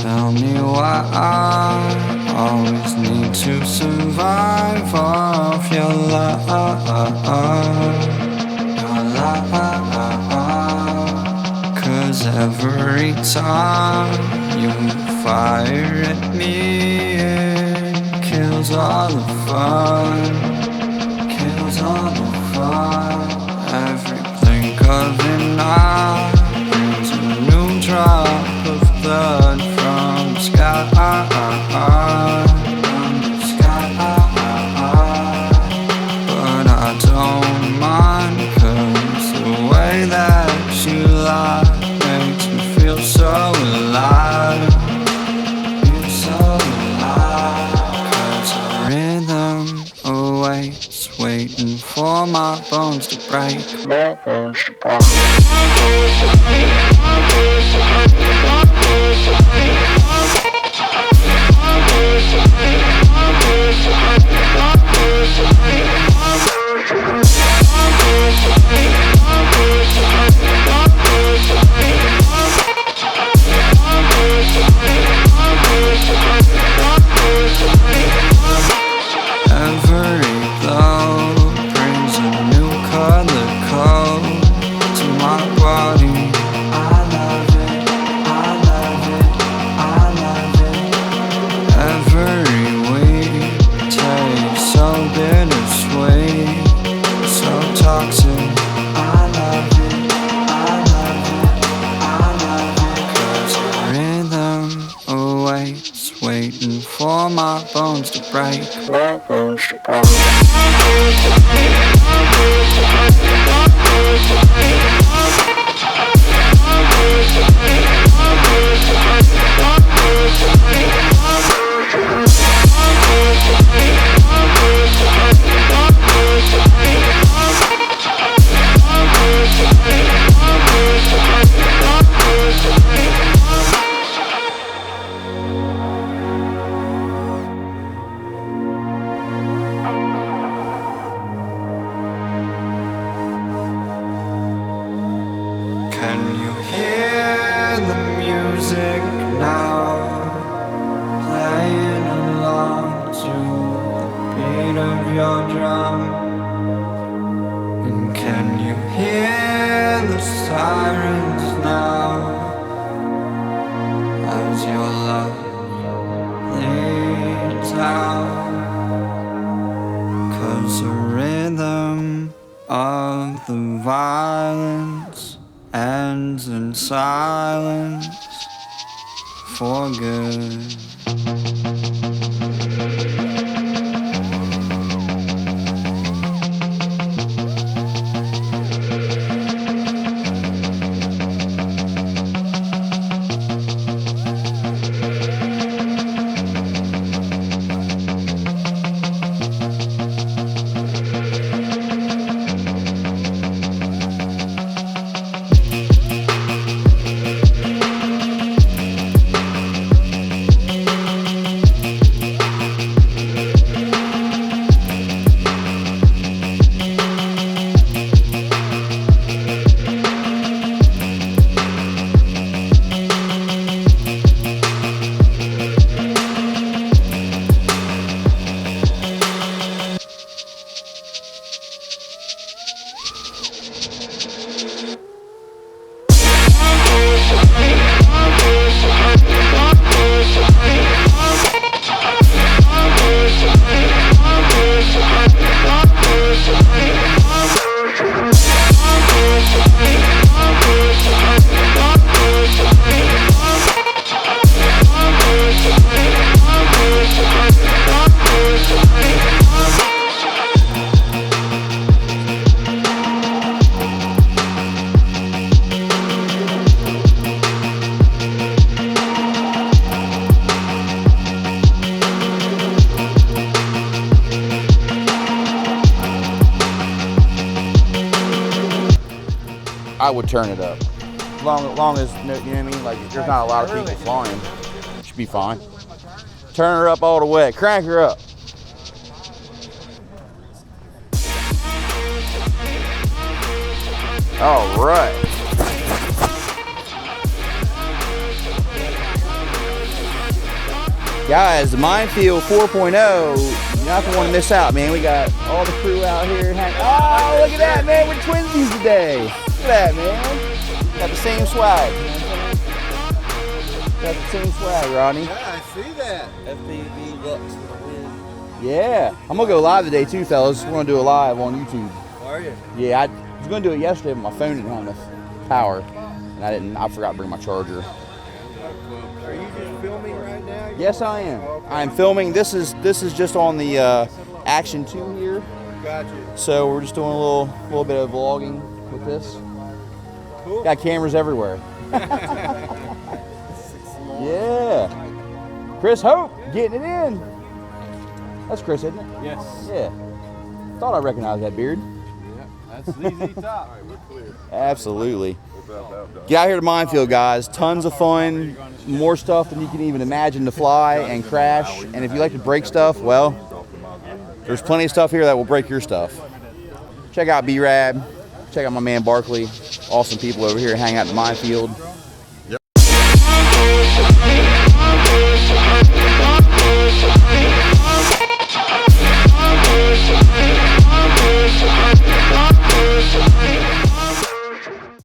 Tell me why I always need to survive off your love, your love. 'Cause every time you fire at me, it kills all the fun, kills all the fun. Every blink of an eye brings a new drop of blood from the sky, from the sky. But I don't mind, 'cause the way that you lie makes me feel so alive, feel so alive. 'Cause the rhythm awaits, waiting for my bones to break. Every blow brings a new color code to my body. I love it, I love it, I love it. Every week tastes so bittersweet, so toxic. I love it, I love it, I love it. 'Cause the rhythm awaits, waiting for my bones to break. Can you hear the music now, playing along to the beat of your drum? And can you hear the sirens now, as your love leads out? 'Cause the rhythm of the violence ends in silence for good. I would turn it up. Long as, you know what I mean? Like, if there's not a lot of people flying, it should be fine. Turn her up all the way. Crank her up. All right. Guys, the Minefield 4.0, you're not going to want to miss out, man. We got all the crew out here. Oh, look at that, man. We're twinsies today. Look at that, man. Got the same swag. Got the same swag, Rodney. Yeah, I see that. FPV looks for the win. Yeah. I'm going to go live today, too, fellas. We're going to do a live on YouTube. Are you? Yeah, I was going to do it yesterday, but my phone didn't have enough power. And I forgot to bring my charger. Are you just filming right now? Yes, I am. Okay. I'm filming. This is just on the Action 2 here. Gotcha. So we're just doing a little bit of vlogging with this. Cool. Got cameras everywhere. Yeah. Chris Hope getting it in. That's Chris, isn't it? Yes. Yeah. Thought I recognized that beard. Yeah, that's ZZ Top. All right, we're clear. Absolutely. Get out here to Minefield, guys. Tons of fun. More stuff than you can even imagine to fly and crash. And if you like to break stuff, well, there's plenty of stuff here that will break your stuff. Check out B-Rab. Check out my man Barkley. Awesome people over here hang out in Minefield.